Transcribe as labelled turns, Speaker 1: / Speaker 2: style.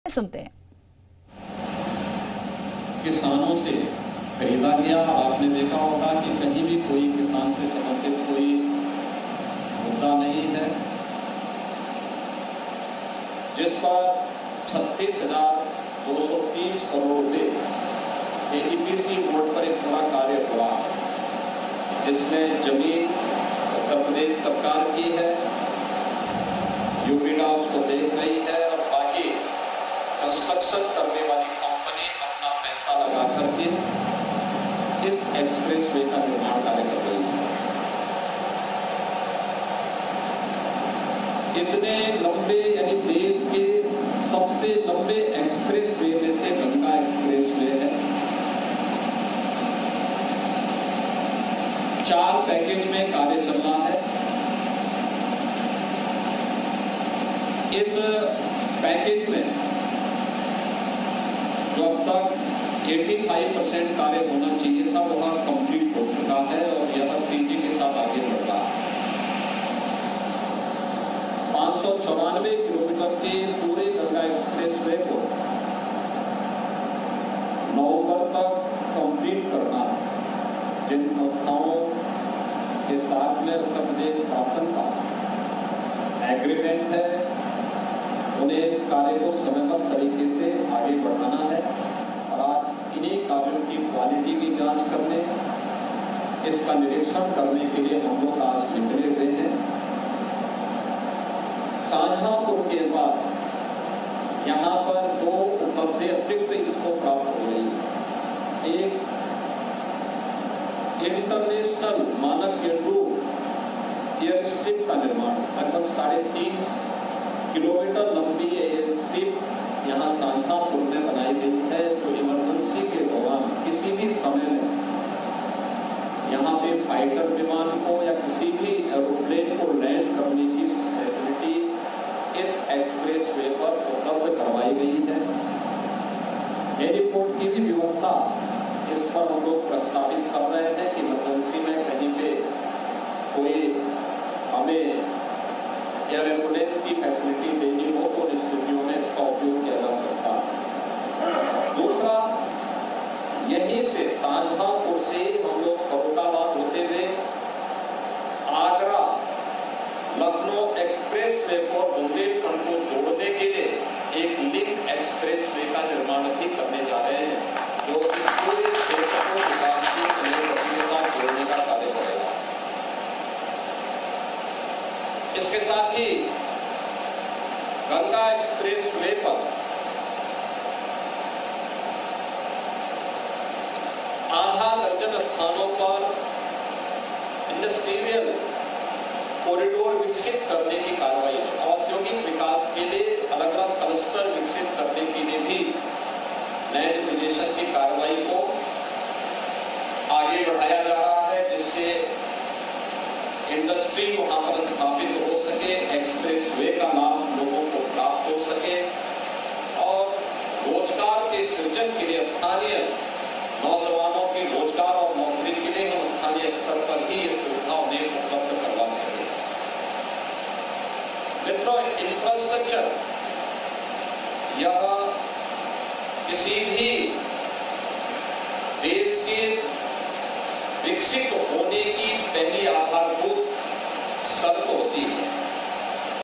Speaker 1: सुनते हैं।
Speaker 2: किसानों से खरीदा गया। आपने देखा होगा कि कहीं भी कोई किसान से संबंधित कोई मुद्दा नहीं है जिस पर 36,230 करोड़ रुपए एपीसी बोर्ड पर एक बड़ा कार्य हुआ, जिसमें जमीन उत्तर प्रदेश सरकार की है, यूपीडा उसको देख रही है और बाकी कंस्ट्रक्शन करने वाली कंपनी अपना पैसा लगा करके इस एक्सप्रेसवे का निर्माण कार्य कर रही है। इतने लंबे, यानी देश के सबसे लंबे एक्सप्रेसवे में से गंगा एक्सप्रेसवे है। 4 पैकेज में कार्य चल रहा है। इस पैकेज में जो अब तक 85% कार्य होना चाहिए था वह कंप्लीट हो चुका है और यह तेजी के साथ आगे बढ़ रहा है। 594 किलोमीटर के पूरे गंगा एक्सप्रेसवे को नवंबर तक कंप्लीट करना जिन संस्थाओं के साथ में उत्तर प्रदेश शासन का एग्रीमेंट है, उन्हें इस कार्य को समयबद्ध तरीके से आगे बढ़ाना है और आज इन्हीं कार्यों की क्वालिटी की जांच करने, इसका निरीक्षण करने के लिए हम लोग आज निकले हुए हैं। शाहजहांपुर के पास यहाँ पर 2 उपलब्धि अतिरिक्त इसको प्राप्त हो गई। एक इंटरनेशनल मानक केंद्र एयर स्ट्रिप का निर्माण, लगभग 3.5 किलोमीटर लंबी एयर स्ट्रिप यहाँ शाहजहांपुर में बनाई गई है, जो इमरजेंसी के दौरान किसी भी समय में यहाँ पे फाइटर विमान को या किसी भी एरोप्लेन को लैंड करने की फैसिलिटी इस एक्सप्रेसवे पर उपलब्ध करवाई गई है। हेलीपोर्ट की भी व्यवस्था इस पर हम लोग प्रस्तावित कर रहे हैं कि इमरजेंसी में कहीं पे कोई हमें एयर एम्बुलेंस की फैसिलिटी देनी हो तो स्थितियों में इसका उपयोग किया जा सकता है। दूसरा, यहीं से शाहजहांपुर से हम लोग फरुखाबाद होते हुए आगरा लखनऊ एक्सप्रेसवे को बुंदेलखंड को जोड़ने के लिए एक लिंक एक्सप्रेसवे का निर्माण भी करने जा रहे हैं, जो इस पूरे क्षेत्र को विकासशील गति के साथ जोड़ने का कार्य करेगा। इसके साथ ही गंगा एक्सप्रेसवे पर आधा दर्जन स्थानों पर इंडस्ट्रियल कॉरिडोर विकसित करने की कार्रवाई है। औद्योगिक विकास के लिए अलग अलग क्लस्टर विकसित करने के लिए भी लैंड एक्विजिशन की कार्रवाई को आगे बढ़ाया जा रहा है, जिससे इंडस्ट्री वहां पर स्थापित हो सके, एक्सप्रेसवे का लाभ लोगों को प्राप्त हो सके और रोजगार के सृजन के लिए स्थानीय नौजवानों के रोजगार और नौकरी के लिए हम स्थानीय स्तर पर ही ये सुविधा उन्हें उपलब्ध करवा सके। मित्रों, इंफ्रास्ट्रक्चर यह किसी भी देश के विकसित होने की पहली आधारभूत शर्त होती है।